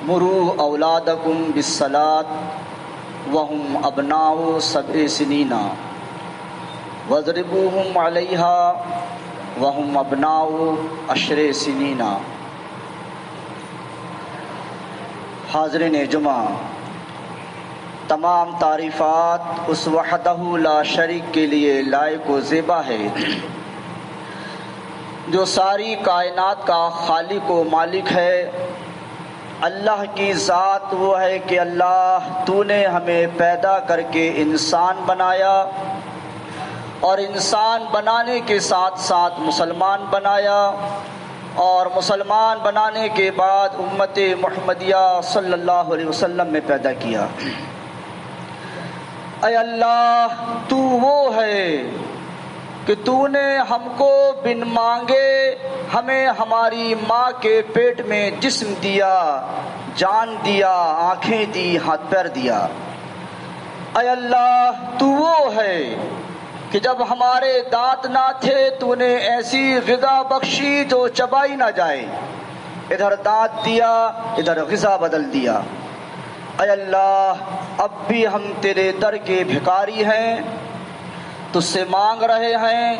مروا اولادکم بالصلاۃ وهم ابناء 7 سنین واضربوهم علیہا وهم ابناء 10 سنین۔ حاضرین جمعہ، تمام تعریفات اس وحدہ لا شریک کے لیے لائق و زیبا ہے جو ساری کائنات کا خالق و مالک ہے۔ اللہ کی ذات وہ ہے کہ اللہ تو نے ہمیں پیدا کر کے انسان بنایا اور انسان بنانے کے ساتھ ساتھ مسلمان بنایا، اور مسلمان بنانے کے بعد امت محمدیہ صلی اللہ علیہ وسلم میں پیدا کیا۔ اے اللہ، تو وہ ہے کہ تو نے ہم کو بن مانگے ہمیں ہماری ماں کے پیٹ میں جسم دیا، جان دیا، آنکھیں دی، ہاتھ پیر دیا۔ اے اللہ، تو وہ ہے کہ جب ہمارے دانت نہ تھے تو نے ایسی غذا بخشی جو چبائی نہ جائے، ادھر دانت دیا، ادھر غذا بدل دیا۔ اے اللہ، اب بھی ہم تیرے در کے بھکاری ہیں، تجھ سے مانگ رہے ہیں،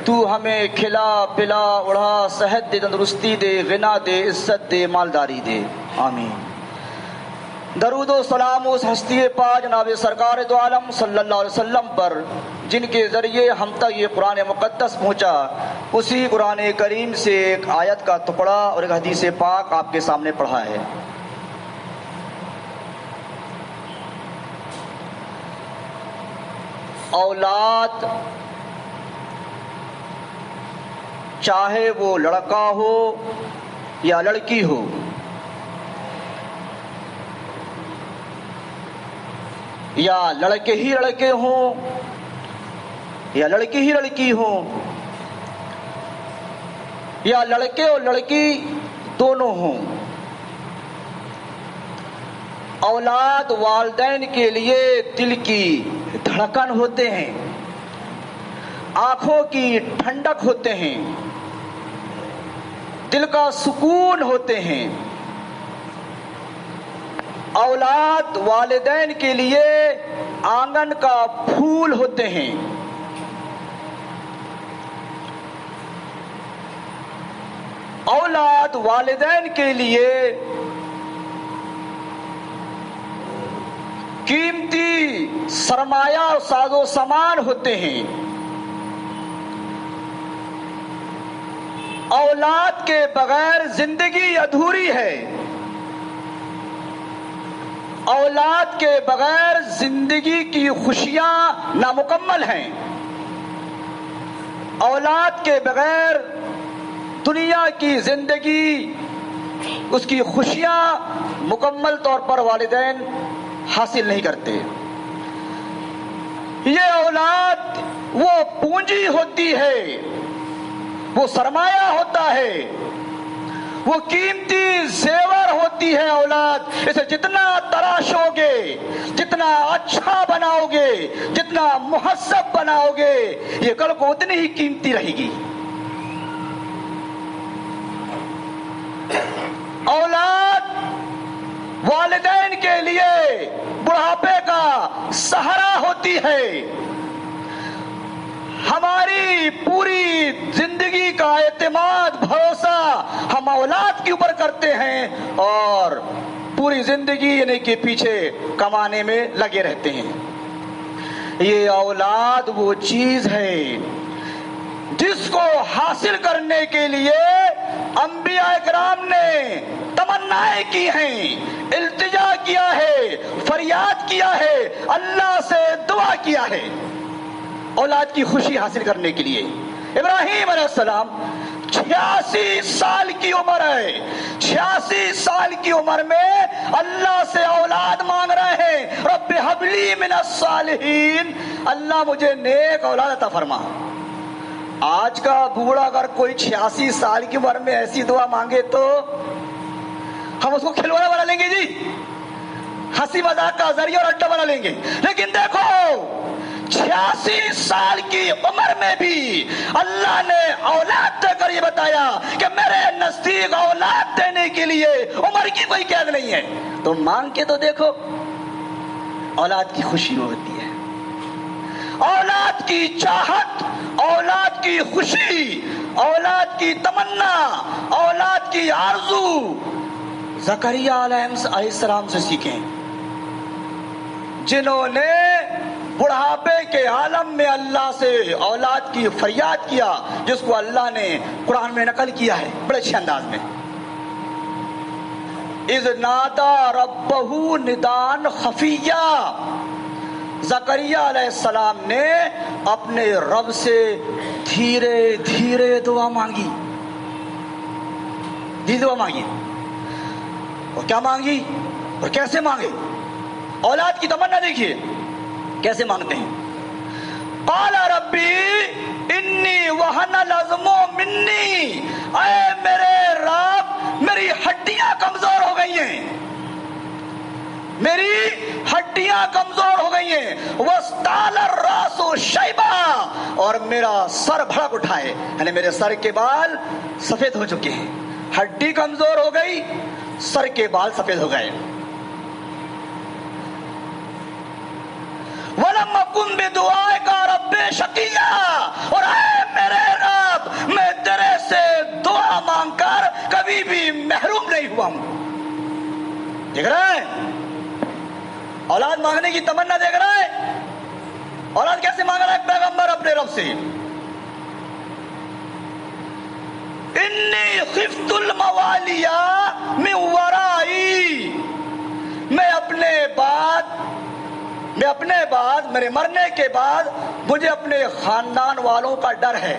تو ہمیں کھلا پلا اڑا صحت دے، تندرستی دے، غنا دے، عزت دے، مالداری دے، آمین۔ درود و سلام اس ہستی پاک جناب سرکار دو عالم صلی اللہ علیہ وسلم پر جن کے ذریعے ہم تک یہ قرآن مقدس پہنچا، اسی قرآن کریم سے ایک آیت کا ٹکڑا اور ایک حدیث پاک آپ کے سامنے پڑھا ہے۔ اولاد چاہے وہ لڑکا ہو یا لڑکی ہو، یا لڑکے ہی لڑکے ہوں یا لڑکی ہی لڑکی ہوں، یا لڑکے اور لڑکی دونوں ہوں، اولاد والدین کے لیے دل کی دھڑکن ہوتے ہیں، آنکھوں کی ٹھنڈک ہوتے ہیں، دل کا سکون ہوتے ہیں۔ اولاد والدین کے لیے آنگن کا پھول ہوتے ہیں۔ اولاد والدین کے لیے قیمتی سرمایہ اور ساز و سامان ہوتے ہیں۔ اولاد کے بغیر زندگی ادھوری ہے، اولاد کے بغیر زندگی کی خوشیاں نامکمل ہیں، اولاد کے بغیر دنیا کی زندگی، اس کی خوشیاں مکمل طور پر والدین حاصل نہیں کرتے۔ یہ اولاد وہ پونجی ہوتی ہے، وہ سرمایہ ہوتا ہے، وہ قیمتی زیور ہوتی ہے۔ اولاد اسے جتنا تراشو گے، جتنا اچھا بناؤ گے، جتنا مہذب بناؤ گے، یہ کل کو اتنی ہی قیمتی رہے گی۔ اولاد والدین کے لیے بڑھاپے کا سہارا ہوتی ہے۔ ہماری پوری زندگی کا اعتماد، بھروسہ ہم اولاد کے اوپر کرتے ہیں اور پوری زندگی یعنی کہ پیچھے کمانے میں لگے رہتے ہیں۔ یہ اولاد وہ چیز ہے جس کو حاصل کرنے کے لیے انبیاء کرام نے تمنائیں کی ہیں، التجا کیا ہے، فریاد کیا ہے، اللہ سے دعا کیا ہے اولاد کی خوشی حاصل کرنے کے لیے۔ ابراہیم علیہ السلام 86 سال کی عمر ہے، 86 سال کی عمر میں اللہ سے اولاد مانگ رہے ہیں، رب ہب لی من الصالحین، اللہ مجھے نیک اولاد عطا فرما۔ آج کا بوڑھا اگر کوئی 86 سال کی عمر میں ایسی دعا مانگے تو ہم اس کو کھلواڑا بنا لیں گے، جی ہنسی مذاق کا ذریعہ اور اڈا بنا لیں گے۔ لیکن دیکھو 86 سال کی عمر میں بھی اللہ نے اولاد دے کر یہ بتایا کہ میرے نزدیک اولاد دینے کے لیے عمر کی کوئی قید نہیں ہے. تو مانگ کے تو دیکھو، اولاد کی خوشی ہوتی ہے، اولاد کی چاہت، اولاد کی خوشی، اولاد کی تمنا، اولاد کی آرزو زکریا علیہ السلام سے سیکھیں، جنہوں نے بڑھاپے کے عالم میں اللہ سے اولاد کی فریاد کیا، جس کو اللہ نے قرآن میں نقل کیا ہے بڑے اچھے انداز میں. اذ نادا ربہ ندان خفیہ، زکریا علیہ السلام نے اپنے رب سے دھیرے دھیرے دعا مانگی، دعا مانگی. اور کیا مانگی اور کیسے مانگے؟ اولاد کی تمنا دیکھیے کیسے مانگتے ہیں. قال ربی انی وہن العظم منی، اے میرے رب میری ہڈیاں کمزور ہو گئی ہیں، میری ہڈیاں کمزور ہو گئی ہیں. وَاسْتَعْلَ الرَّأْسُ شَيْبًا، اور میرا سر بھڑک اٹھا ہے، یعنی میرے سر کے بال سفید ہو چکے ہیں. ہڈی کمزور ہو گئی، سر کے بال سفید ہو گئے. وَلَمْ أَكُنْ بِدُعَائِكَ رَبِّ شَقِيًّا، اور اے میرے رب میں تیرے سے دعا مانگ کر کبھی بھی محروم نہیں ہوا ہوں. دیکھ رہے ہیں اولاد مانگنے کی تمنا، دیکھ رہے ہیں اولاد کیسے مانگ رہا ہے پیغمبر اپنے رب سے. انی خفت الموالی من ورائی، میں اپنے بعد میرے مرنے کے بعد مجھے اپنے خاندان والوں کا ڈر ہے.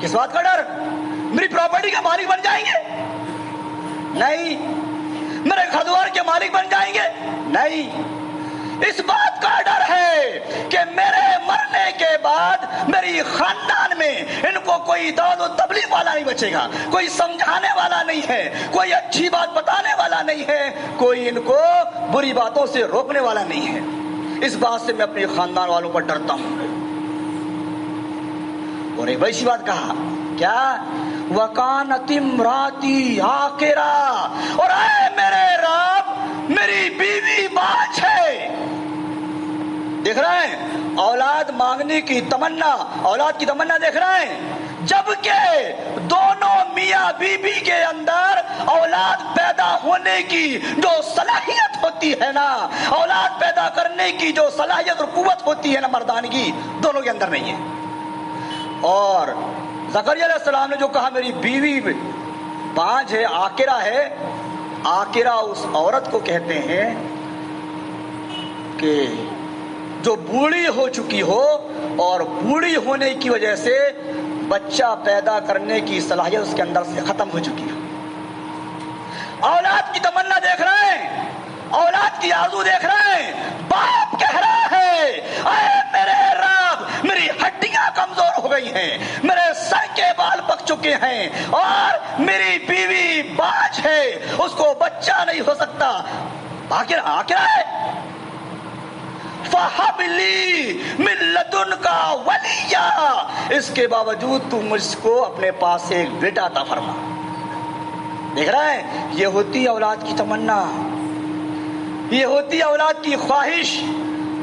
کس بات کا ڈر؟ میری پراپرٹی کے مالک بن جائیں گے؟ نہیں. میرے گھر دوار کے مالک بن جائیں گے؟ نہیں. اس بات کا ڈر ہے کہ میرے مرنے کے بعد میری خاندان میں ان کو کوئی دعوت و تبلیغ والا نہیں بچے گا، کوئی سمجھانے والا نہیں ہے، کوئی اچھی بات بتانے والا نہیں ہے، کوئی ان کو بری باتوں سے روکنے والا نہیں ہے. اس بات سے میں اپنے خاندان والوں پر ڈرتا ہوں. اور ایک بڑی بات کہا، کیا؟ وَكَانَتِ امْرَأَتِي عَاقِرًا، اور اے میرے رب میری بیوی باج ہے. دیکھ رہے ہیں اولاد مانگنے کی تمنا، اولاد کی تمنا دیکھ رہے ہیں، جبکہ دونوں میاں بیوی کے اندر اولاد پیدا ہونے کی جو صلاحیت ہوتی ہے نا، اولاد پیدا کرنے کی جو صلاحیت اور قوت ہوتی ہے نا مردانگی، دونوں کے اندر نہیں ہے. اور زکریا علیہ السلام نے جو کہا میری بیوی باج ہے، عاقرہ ہے، عاقرہ اس عورت کو کہتے ہیں کہ جو بوڑھی ہو چکی ہو اور بوڑھی ہونے کی وجہ سے بچہ پیدا کرنے کی صلاحیت اس کے اندر سے ختم ہو چکی ہے. اولاد کی تمنا دیکھ رہے ہیں، اولاد کی آرزو دیکھ رہے ہیں. باپ کہہ رہا ہے اے میرے رب میری ہڈیاں کمزور ہو گئی ہیں، میرے سر کے بال پک چکے ہیں، اور میری بیوی باج ہے، اس کو بچہ نہیں ہو سکتا. آخر ہے فَحَبْ لِي مِن لَدُنْكَ وَلِيًّا، اس کے باوجود تو مجھ کو اپنے پاس سے ایک بیٹا عطا فرما. دیکھ رہے ہیں یہ ہوتی اولاد کی تمنا، یہ ہوتی اولاد کی خواہش،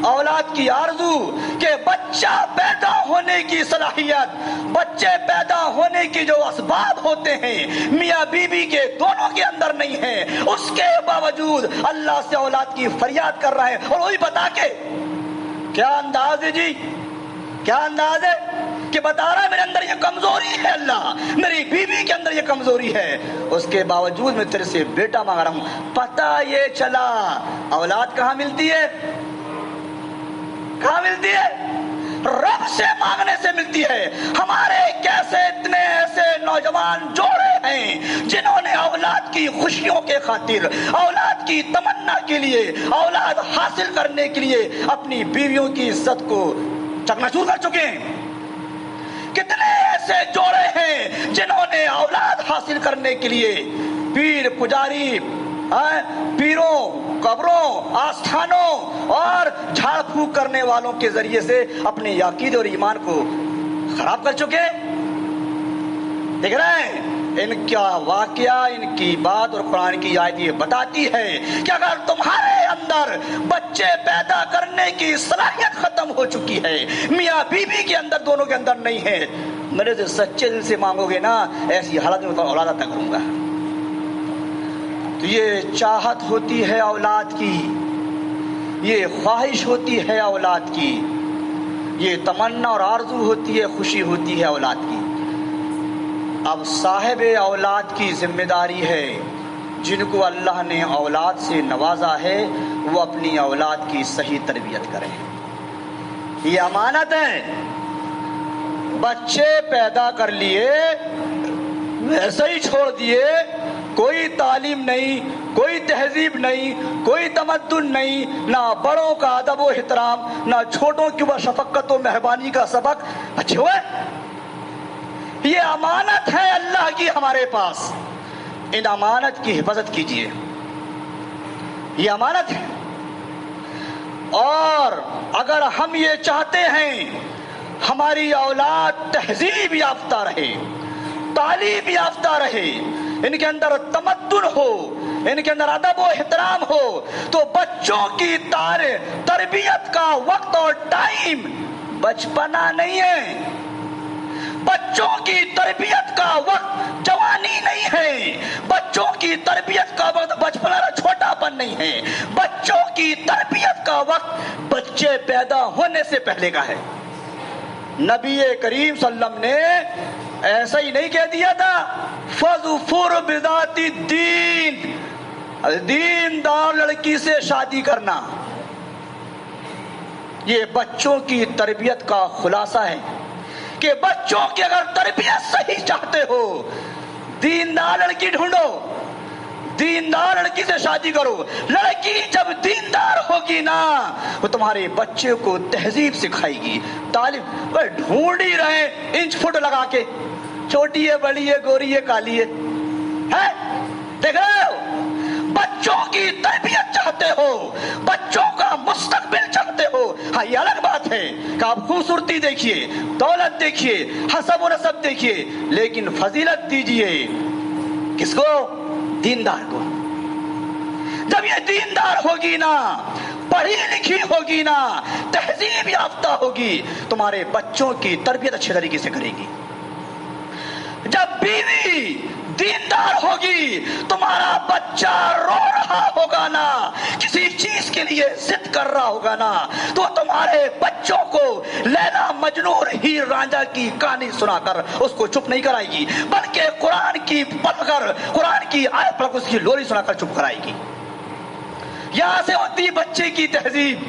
اولاد کی آرزو کہ بچہ پیدا ہونے کی صلاحیت، بچے پیدا ہونے کی جو اسباب ہوتے ہیں میاں بیوی کے دونوں کے اندر نہیں ہے، اس کے باوجود اللہ سے اولاد کی فریاد کر رہا ہے. اور وہی بتا کے کیا انداز ہے جی، کیا انداز ہے کہ بتا رہا ہے میرے اندر یہ کمزوری ہے، اللہ میری بیوی کے اندر یہ کمزوری ہے، اس کے باوجود میں تیرے سے بیٹا مانگ رہا ہوں. پتہ یہ چلا اولاد کہاں ملتی ہے؟ کہاں ملتی ہے؟ رب سے مانگنے سے ملتی ہے. ہمارے کیسے اتنے ایسے نوجوان جوڑے ہیں جنہوں نے اولاد کی خوشیوں کے خاطر، اولاد کی تمنا کے لیے، اولاد حاصل کرنے کے لیے اپنی بیویوں کی عزت کو چکناچور کر چکے ہیں. کتنے ایسے جوڑے ہیں جنہوں نے اولاد حاصل کرنے کے لیے پیر پجاری پیروں، قبروں، آستھانوں اور جھاڑ پھونک کرنے والوں کے ذریعے سے اپنے عقیدے اور ایمان کو خراب کر چکے۔ دیکھ رہے ہیں ان کا واقعہ، ان کی بات اور قرآن کی آیت یہ بتاتی ہے کہ اگر تمہارے اندر بچے پیدا کرنے کی صلاحیت ختم ہو چکی ہے، میاں بیوی کے اندر، دونوں کے اندر نہیں ہے، میرے سے سچے دل سے مانگو گے نا، ایسی حالت میں اولاد عطا کروں گا۔ تو یہ چاہت ہوتی ہے اولاد کی، یہ خواہش ہوتی ہے اولاد کی، یہ تمنا اور آرزو ہوتی ہے، خوشی ہوتی ہے اولاد کی۔ اب صاحب اولاد کی ذمہ داری ہے، جن کو اللہ نے اولاد سے نوازا ہے وہ اپنی اولاد کی صحیح تربیت کریں۔ یہ امانت ہے۔ بچے پیدا کر لیے ویسے ہی چھوڑ دیے، کوئی تعلیم نہیں، کوئی تہذیب نہیں، کوئی تمدن نہیں، نہ بڑوں کا ادب و احترام، نہ چھوٹوں کی وہ شفقت و مہربانی کا سبق، اچھے ہوئے۔ یہ امانت ہے اللہ کی ہمارے پاس، ان امانت کی حفاظت کیجیے، یہ امانت ہے۔ اور اگر ہم یہ چاہتے ہیں ہماری اولاد تہذیب یافتہ رہے، تعلیم یافتہ رہے، ان کے اندر تمدن ہو، ان کے اندر ادب و احترام ہو، تو بچوں کی تربیت کا وقت اور ٹائم بچپنا نہیں ہے، بچوں کی تربیت کا وقت جوانی نہیں ہے، بچوں کی تربیت کا وقت بچپنا چھوٹا پن نہیں ہے، بچوں کی تربیت کا وقت بچے پیدا ہونے سے پہلے کا ہے۔ نبی کریم صلی اللہ علیہ وسلم نے ایسا ہی نہیں کہہ دیا تھا فَظْفُرْ بِذَاتِ الدِّینِ، دیندار لڑکی سے شادی کرنا۔ یہ بچوں کی تربیت کا خلاصہ ہے کہ بچوں کی اگر تربیت صحیح چاہتے ہو، دیندار لڑکی ڈھونڈو، دیندار لڑکی سے شادی کرو۔ لڑکی جب دیندار ہوگی نا، وہ تمہارے بچے کو تہذیب سکھائے گی، تعلیم۔ ڈھونڈ ہی رہے انچ فٹ لگا کے، چھوٹی ہے، بڑی ہے، گوری ہے، کالی ہے، دیکھ رہے ہو؟ بچوں کی تربیت چاہتے ہو، بچوں کا مستقبل چاہتے ہو، ہاں یہ الگ بات ہے کہ آپ خوبصورتی دیکھیے، دولت دیکھیے، حسب و نسب دیکھیے، لیکن فضیلت دیجیے کس کو؟ دیندار کو۔ جب یہ دیندار ہوگی نا، پڑھی لکھی ہوگی نا، تہذیب یافتہ ہوگی، تمہارے بچوں کی تربیت اچھے طریقے سے کرے گی۔ جب بیوی دیندار ہوگی، تمہارا بچہ رو رہا ہوگا نا، کسی چیز کے لیے ضد کر رہا ہوگا نا، تو تمہارے بچوں کو لیلا مجنون اور ہیر رانجھا کی کہانی سنا کر اس کو چپ نہیں کرائے گی، بلکہ قرآن کی پڑھ کر، قرآن کی آیت پڑھ کر اس کی لوری سنا کر چپ کرائے گی۔ یہاں سے ہوتی بچے کی تہذیب،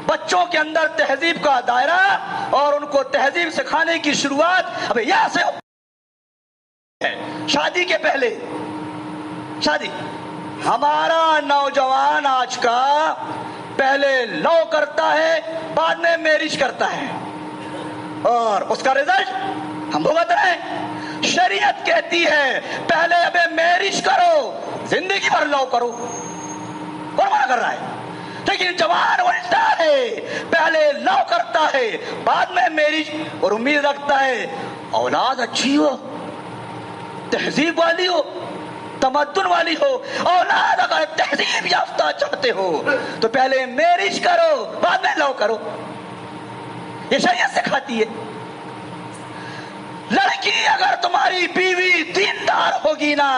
بچوں کے اندر تہذیب کا دائرہ اور ان کو تہذیب سکھانے کی شروعات اب یہاں سے ہے۔ شادی کے پہلے شادی، ہمارا نوجوان آج کا پہلے لو کرتا ہے، بعد میں میرج کرتا ہے، اور اس کا رزلٹ ہم بھگت رہے ہیں۔ شریعت کہتی ہے پہلے ابے میرج کرو، زندگی بھر لو کرو، کون منع کر رہا ہے؟ لیکن جوان الٹا ہے، پہلے لو کرتا ہے، بعد میں میرج، اور امید رکھتا ہے اولاد اچھی ہو، تہذیب والی ہو، تمدن والی ہو۔ اولاد اگر تہذیب یافتہ چاہتے ہو تو پہلے میرج کرو، بعد میں لو کرو، یہ شریعت سکھاتی ہے۔ لڑکی اگر تمہاری بیوی دیندار ہوگی نا،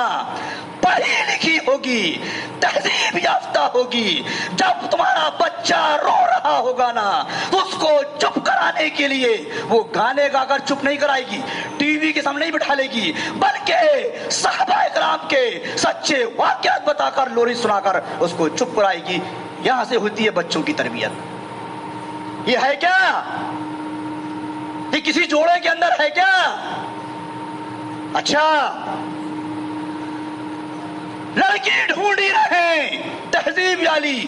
پڑھی لکھی ہوگی، تہذیب یافتہ ہوگی، جب تمہارا بچہ رو رہا ہوگا نا تو اس کو چپ کرانے کے لیے وہ گانے گا کر چپ نہیں کرائے گی، ٹی وی کے سامنے نہیں بٹھا لے گی، بلکہ صحابہ کرام کے سچے واقعات بتا کر، لوری سنا کر اس کو چپ کرائے گی۔ یہاں سے ہوتی ہے بچوں کی تربیت۔ یہ ہے کیا؟ یہ کسی جوڑے کے اندر ہے کیا؟ اچھا، لڑکی ڈھونڈ ہی رہے تہذیب والی،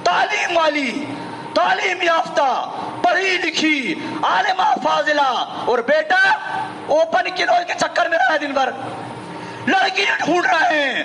تعلیم والی، تعلیم یافتہ، پڑھی لکھی، عالمہ فاضلہ، اور بیٹا اوپن کے چکر میں رہا ہے دن بھر۔ لڑکی ڈھونڈ رہے ہیں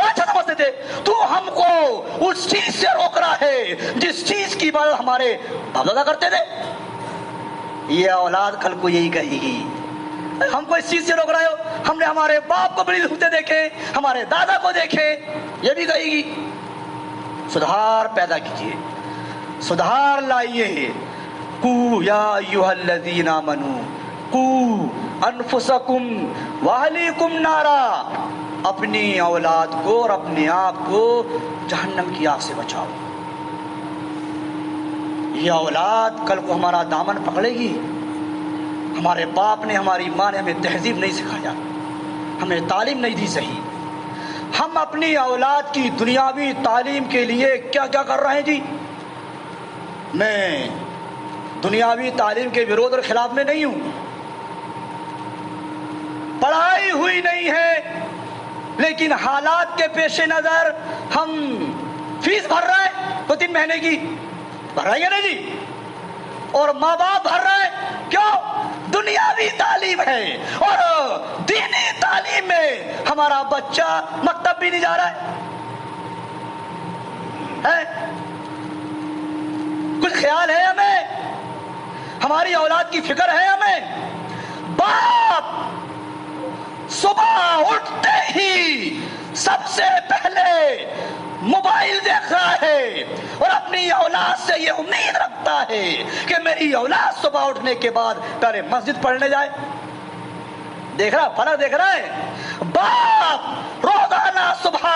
بڑا اچھا سمجھتے تھے. تو ہم کو اس چیز سے روک رہا ہے جس چیز کی عبادت ہمارے باپ دادا کرتے تھے. یہ اولاد کل کو یہی کہے گی, ہم کو اس چیز سے روک رہے ہو, ہم نے ہمارے باپ کو بڑی ہوتے دیکھے, ہمارے دادا کو دیکھے, یہ بھی کہے گی. سدھار پیدا کیجیے, سدھار لائیے. قو یا ایھا الذین آمنوا قو انفسکم واہلیکم نارا, اپنی اولاد کو اور اپنے آپ کو جہنم کی آگ سے بچاؤ. یہ اولاد کل کو ہمارا دامن پکڑے گی. ہمارے باپ نے, ہماری ماں نے ہمیں تہذیب نہیں سکھایا, ہمیں تعلیم نہیں دی صحیح. ہم اپنی اولاد کی دنیاوی تعلیم کے لیے کیا کیا کر رہے ہیں جی. میں دنیاوی تعلیم کے وروਧ اور خلاف میں نہیں ہوں, پڑھائی ہوئی نہیں ہے, لیکن حالات کے پیش نظر ہم فیس بھر رہے ہیں 2-3 مہینے کی, بھر رہے ہیں نا جی, اور ماں باپ بھر رہے ہیں. کیوں؟ دنیاوی تعلیم ہے, اور دینی تعلیم میں ہمارا بچہ مکتب بھی نہیں جا رہا ہے. کچھ خیال ہے ہمیں؟ ہماری اولاد کی فکر ہے ہمیں؟ باپ صبح اٹھتے ہی سب سے پہلے موبائل دیکھ رہا ہے اور اپنی اولاد سے یہ امید رکھتا ہے کہ میری اولاد صبح اٹھنے کے بعد پہلے مسجد پڑھنے جائے. دیکھ رہا, فرق دیکھ رہا ہے؟ باپ روزانہ صبح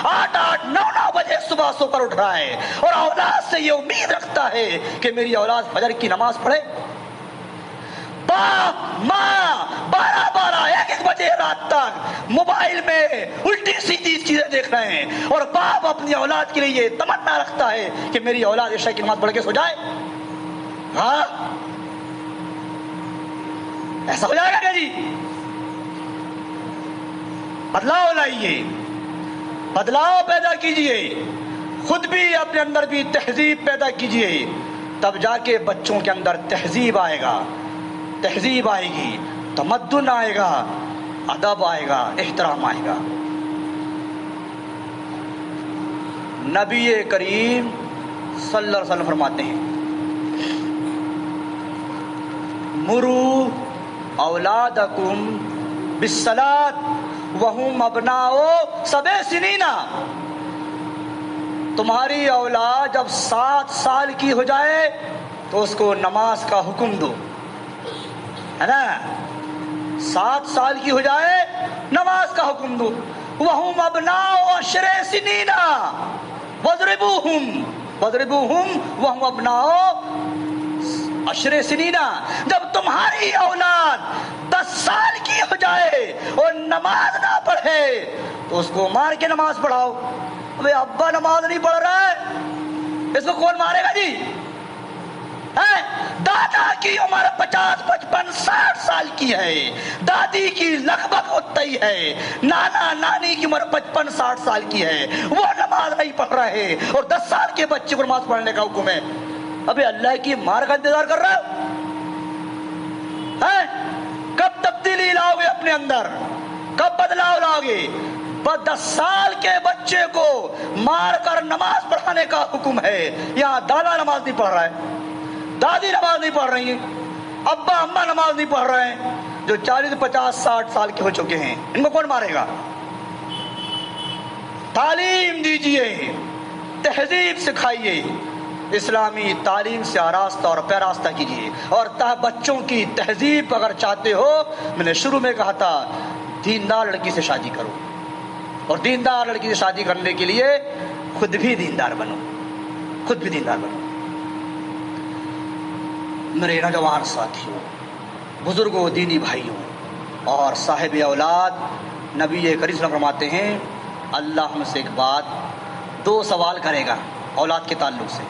8-9 بجے صبح سو کر اٹھ رہا ہے اور اولاد سے یہ امید رکھتا ہے کہ میری اولاد فجر کی نماز پڑھے. باپ ماں 12-1 بجے رات تک موبائل میں الٹی سیدھی چیزیں دیکھ رہے ہیں, اور باپ اپنی اولاد کے لیے یہ تمنا رکھتا ہے کہ میری اولاد عشاء کی نماز پڑھ کے سو جائے. ہاں, ایسا ہو جائے گا کیا جی؟ بدلاؤ لائیے, بدلاؤ پیدا کیجیے, خود بھی اپنے اندر بھی تہذیب پیدا کیجیے, تب جا کے بچوں کے اندر تہذیب آئے گا. تہذیب آئے گی, تمدن آئے گا, ادب آئے گا, احترام آئے گا. نبی کریم صلی اللہ علیہ وسلم فرماتے ہیں, مرو اولادکم بالصلاۃ وہم ابناء 7 سنین. تمہاری اولاد جب 7 سال کی ہو جائے تو اس کو نماز کا حکم دو, ہے نا. 7 سال کی ہو جائے نماز کا حکم دو. وہم ابناء 10 سنین وضربوہم وہم ابناء 10 سنین. جب تمہاری اولاد 10 سال کی ہو جائے اور نماز نہ پڑھے تو اس کو مار کے نماز پڑھاؤ. ابے ابا نماز نہیں پڑھ رہا ہے, اس کو کون مارے گا جی؟ دادا کی عمر 50-55-60 سال کی ہے, دادی کی لگ بھگ اتنا ہی ہے, نانا نانی کی عمر 55-60 سال کی ہے, وہ نماز نہیں پڑھ رہے اور 10 سال کے بچے کو نماز پڑھنے کا حکم ہے. ابے اللہ کی مار کا انتظار کر رہا ہے؟ کب تبدیلی لاؤ گے اپنے اندر؟ کب بدلاؤ لاؤ گے؟ 10 سال کے بچے کو مار کر نماز پڑھانے کا حکم ہے. یہاں دادا نماز نہیں پڑھ رہا ہے, دادی نماز نہیں پڑھ رہی ہیں, ابا اماں نماز نہیں پڑھ رہے ہیں, جو 40-50-60 سال کے ہو چکے ہیں, ان کو کون مارے گا؟ تعلیم دیجیے, تہذیب سکھائیے, اسلامی تعلیم سے آراستہ اور پیراستہ کیجیے. اور بچوں کی تہذیب اگر چاہتے ہو, میں نے شروع میں کہا تھا, دیندار لڑکی سے شادی کرو, اور دیندار لڑکی سے شادی کرنے کے لیے خود بھی دیندار بنو, خود بھی دیندار بنو. میرے نوجوان ساتھیوں, بزرگوں, دینی بھائیوں اور صاحب اولاد, نبی کریم صلی اللہ علیہ وسلم فرماتے ہیں, اللہ ہم سے ایک بات, 2 سوال کرے گا اولاد کے تعلق سے.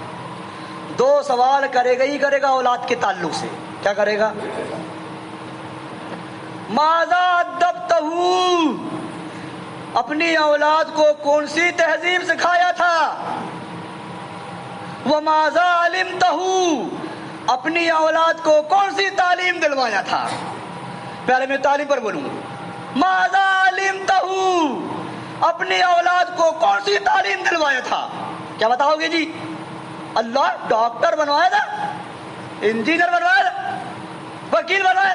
2 سوال کرے گا ہی کرے گا اولاد کے تعلق سے. کیا کرے گا؟ ماذا ادبتہ, اپنی اولاد کو کون سی تہذیب سکھایا تھا؟ وماذا علمتہ, اپنی اولاد کو کون سی تعلیم دلوایا تھا؟ پہلے میں تعلیم پر بولوں. ماذا علمتہ, اپنی اولاد کو کون سی تعلیم دلوایا تھا؟ کیا بتاؤ گے جی؟ اللہ ڈاکٹر بنوایا تھا، انجینئر بنوایا تھا، وکیل بنوایا؟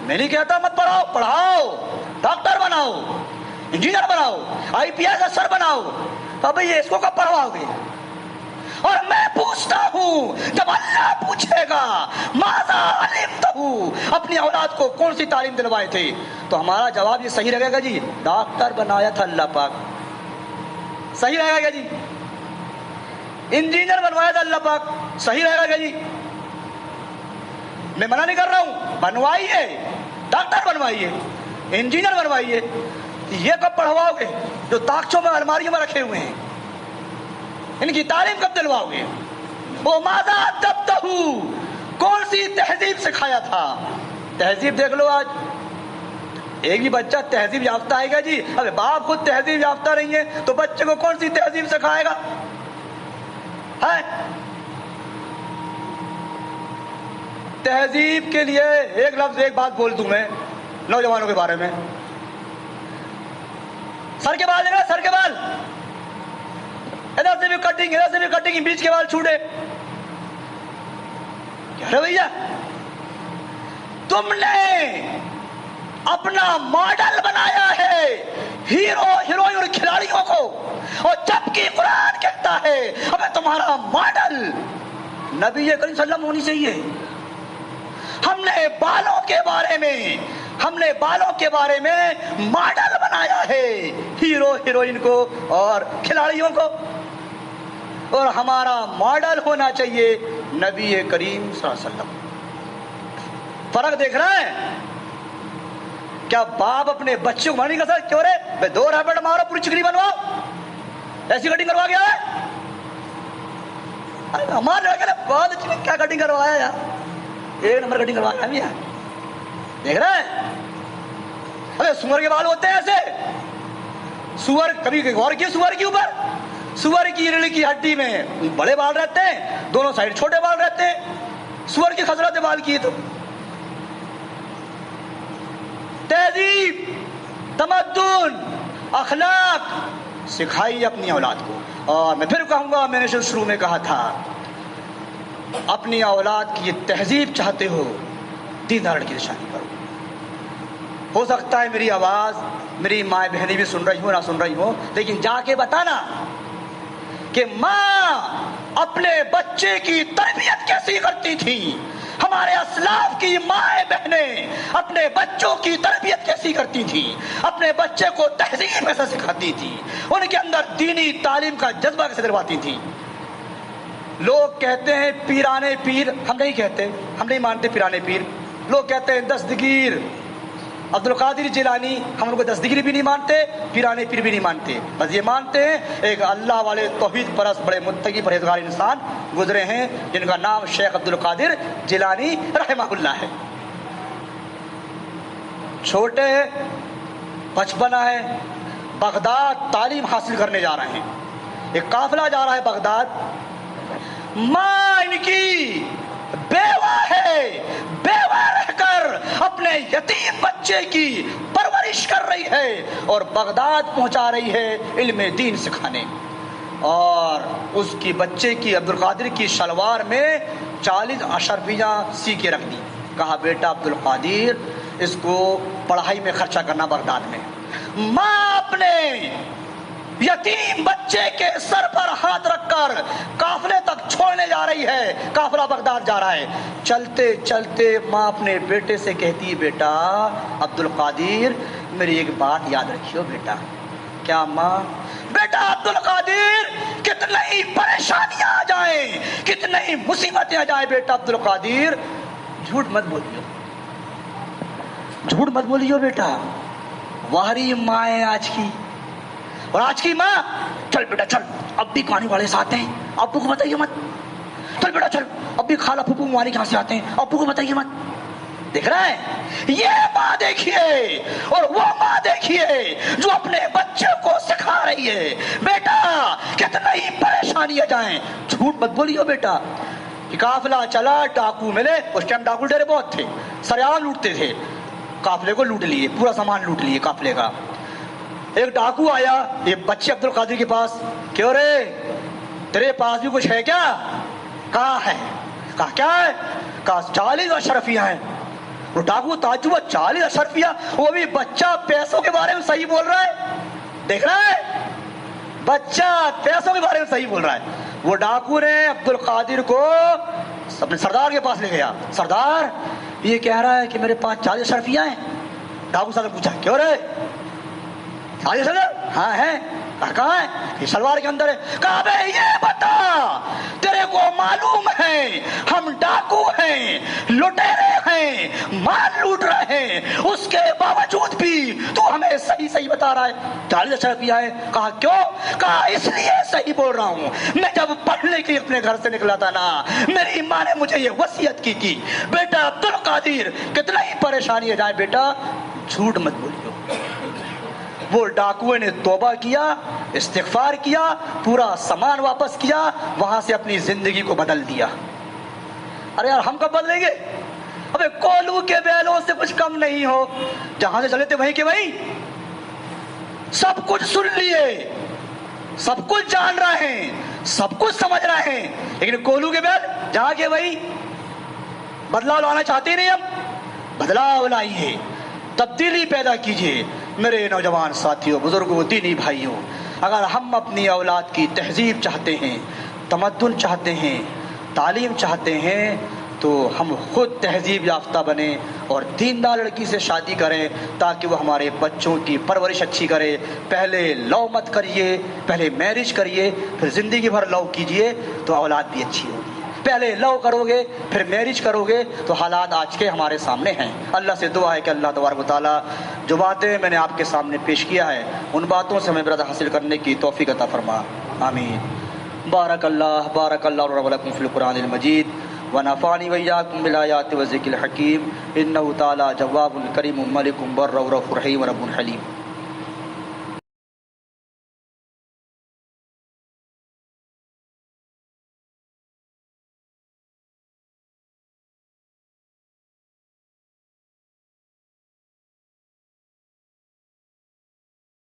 میں نہیں کہتا مت پڑھاؤ، پڑھاؤ، ڈاکٹر بناؤ، انجینئر بناؤ، آئی پی ایس افسر بناؤ، تو بھئی یہ اس کو کب پڑھواؤ گے؟ اور میں پوچھتا ہوں جب اللہ پوچھے گا ماذا علمتہ، اپنی اولاد کو کون سی تعلیم دلوائے تھے، تو ہمارا جواب یہ صحیح رہے گا جی ڈاکٹر بنایا تھا اللہ پاک، صحیح رہے گا جی؟ انجینئر بنوایا تھا اللہ پاک، صحیح رہے گا جی؟ میں منع نہیں کر رہا ہوں، بنوائیے، ڈاکٹر بنوائیے، انجینئر بنوائیے، یہ کب پڑھواؤ گے جو تاکچوں میں الماریوں میں رکھے ہوئے ہیں؟ ان کی تعلیم کب دلواؤ گے؟ وہ ماذا ادبتہ، کون سی تہذیب سکھایا تھا؟ تہذیب دیکھ لو آج ایک بھی بچہ تہذیب یافتہ آئے گا جی؟ ابے باپ خود تہذیب یافتہ نہیں ہے تو بچے کو کون سی تہذیب سکھائے گا؟ ہے تہذیب کے لیے ایک لفظ ایک بات بول دوں میں نوجوانوں کے بارے میں، سر کے بال ہے نا، سر کے بال ادھر سے بھی کٹنگ، ادھر سے بھی کٹنگ، بیچ کے بال چھوٹے، کیا ہے بھیا؟ تم نے اپنا ماڈل بنایا ہے ہیرو ہیروئن اور کھلاڑیوں کو، اور جبکہ قرآن کہتا ہے ابے تمہارا ماڈل نبی کریم صلی اللہ علیہ وسلم ہونی چاہیے۔ ہم نے بالوں کے بارے میں ماڈل بنایا ہے ہیرو ہیروئن کو اور کھلاڑیوں کو، اور ہمارا ماڈل ہونا چاہیے نبی کریم صلی اللہ علیہ وسلم۔ فرق دیکھ رہا ہے کیا؟ باپ اپنے بچے کو نہیں کر سکتا، کیوں رے 2 ریپٹ مارو پوری چکری بنواؤ، ایسی کٹنگ کروا گیا ہے؟ ہمارے لڑکے نے بہت اچھی کیا کٹنگ کروایا یار، 1 نمبر کٹنگ کروایا ہے، دیکھ رہا ہے؟ ارے سور کے بال ہوتے ہیں ایسے، سور کبھی غور کیے سور کے اوپر؟ سور کی ریڑھ کی ہڈی میں بڑے بال رہتے ہیں، دونوں سائڈ چھوٹے بال رہتے ہیں، سور کی خضرت بال کی تو تہذیب، تمدن، اخلاق سکھائی اپنی اولاد کو۔ اور میں پھر کہوں گا، میں نے شروع میں کہا تھا اپنی اولاد کی یہ تہذیب چاہتے ہو دیندار کی نشانی کرو۔ ہو سکتا ہے میری آواز میری ماں بہنیں بھی سن رہی ہوں، نہ سن رہی ہوں، لیکن جا کے بتانا کہ ماں اپنے بچے کی تربیت کیسی کرتی تھی، ہمارے اسلاف کی مائیں بہنیں اپنے بچوں کی تربیت کیسی کرتی تھی، اپنے بچے کو تہذیب کیسے سکھاتی تھی، ان کے اندر دینی تعلیم کا جذبہ کیسے دلواتی تھی۔ لوگ کہتے ہیں پیرانے پیر، ہم نہیں کہتے، ہم نہیں مانتے پیرانے پیر۔ لوگ کہتے ہیں دستگیر عبد القادر جیلانی، ہم ان کو دستگیر بھی نہیں مانتے، پیرانے پیر بھی نہیں مانتے، بس یہ مانتے ہیں ایک اللہ والے توحید پرست بڑے متقی پرہیزگار انسان گزرے ہیں جن کا نام شیخ عبد القادر جیلانی رحمہ اللہ ہے۔ چھوٹے بچپنا ہے، بغداد تعلیم حاصل کرنے جا رہے ہیں، ایک قافلہ جا رہا ہے بغداد، ماں ان کی بیوہ ہے، بیوہ رہ کر اپنے یتیم بچے کی پرورش کر رہی ہے اور بغداد پہنچا رہی ہے علم دین سکھانے، اور اس کی بچے کی عبد القادر کی شلوار میں 40 اشرفیاں سی کے رکھ دی، کہا بیٹا عبد القادر اس کو پڑھائی میں خرچہ کرنا بغداد میں۔ ماں اپنے یتیم بچے کے سر پر ہاتھ رکھ کر قافلے تک چھوڑنے جا رہی ہے، قافلہ بغداد جا رہا ہے، چلتے چلتے ماں اپنے بیٹے سے کہتی ہے بیٹا عبد القادر میری ایک بات یاد رکھیو بیٹا۔ کیا ماں؟ بیٹا عبد القادر کتنی ہی پریشانیاں آ جائیں، کتنی ہی مصیبتیں آ جائیں بیٹا عبد القادر جھوٹ مت بولیو، جھوٹ مت بولیو بیٹا۔ واہری ماں ہے آج کی، اور آج کی ماں چل بیٹا چل اب بھی کہانی والے سے آتے ہیں، ابو کو بتائیے مت، چل بیٹا چل اب بھی خالہ پھپھو ممانی کہاں سے آتے ہیں، ابو کو بتائیے مت۔ دیکھ رہا ہے؟ یہ ماں دیکھیے اور وہ ماں دیکھیے جو اپنے بچے کو سکھا رہی ہے بیٹا کتنا ہی پریشانی آ جائیں جھوٹ مت بولیو بیٹا۔ قافلہ چلا، ڈاکو ملے، اس ٹائم ڈاکو ڈیرے بہت تھے، سریعان لوٹتے تھے، قافلے کو لوٹ لیے، پورا سامان لوٹ لیے قافلے کا۔ ایک ڈاکو آیا یہ بچے عبد القادر کے پاس، کیوں رے تیرے پاس بھی کچھ ہے کیا؟ کہا ہے۔ کہا کیا ہے؟ کہا 40 اشرفیاں ہیں۔ وہ ڈاکو تعجب ہوا، 40 اشرفیاں، وہ بھی بچہ پیسوں کے بارے میں صحیح بول رہا ہے، دیکھ رہا ہے بچہ پیسوں کے بارے میں صحیح بول رہا ہے۔ وہ ڈاکو نے عبد القادر کو اپنے سردار کے پاس لے گیا، سردار یہ کہہ رہا ہے کہ میرے پاس 40 اشرفیاں ہیں۔ ڈاکو صاحب نے پوچھا کیوں رے 40 اشرفیاں؟ ہاں ہے۔ کہاں ہے؟ یہ شلوار کے اندر ہے۔ کہا بے یہ بتا تیرے کو معلوم ہے ہم ڈاکو ہیں، لٹیرے ہیں، مال لوٹ رہے ہیں، اس کے باوجود بھی تو ہمیں صحیح صحیح بتا رہا ہے 40 اشرفیاں ہے۔ کہا کیوں؟ کہا اس لیے صحیح بول رہا ہوں، میں جب پڑھنے کے لیے اپنے گھر سے نکلا تھا نا، میری ماں نے مجھے یہ وصیت کی تھی، بیٹا عبد القادر کتنا ہی پریشانی ہے جائے بیٹا جھوٹ مت بولیو۔ وہ ڈاکوے نے توبہ کیا، استغفار کیا، پورا سامان واپس کیا، وہاں سے اپنی زندگی کو بدل دیا۔ ارے یار ہم کب بدلیں گے؟ ابے کولو کے بیلوں سے کچھ کم نہیں ہو، جہاں سے چلے تھے وہیں کے وہیں، سب کچھ سن لیے، سب کچھ جان رہے ہیں، سب کچھ سمجھ رہے ہیں، لیکن کولو کے بیل جہاں کے وہیں۔ بدلاؤ لانا چاہتے نہیں، ہم بدلاؤ لائیے، تبدیلی پیدا کیجیے۔ میرے نوجوان ساتھیوں، بزرگوں، دینی بھائیوں، اگر ہم اپنی اولاد کی تہذیب چاہتے ہیں، تمدن چاہتے ہیں، تعلیم چاہتے ہیں، تو ہم خود تہذیب یافتہ بنیں اور دیندار لڑکی سے شادی کریں تاکہ وہ ہمارے بچوں کی پرورش اچھی کرے۔ پہلے لو مت کریے، پہلے میرج کریے، پھر زندگی بھر لو کیجیے تو اولاد بھی اچھی ہوگی۔ پہلے لو کرو گے پھر میرج کرو گے تو حالات آج کے ہمارے سامنے ہیں۔ اللہ سے دعا ہے کہ اللہ تبارک و تعالیٰ جو باتیں میں نے آپ کے سامنے پیش کیا ہے ان باتوں سے ہمیں عبرت حاصل کرنے کی توفیق عطا فرما، آمین۔ بارک اللہ رب لکم فی القرآن المجید ونفعنی وإیاکم بالآیات والذکر الحکیم، انہ تعالی جواب کریم ملک بر رؤوف رحیم رب حلیم۔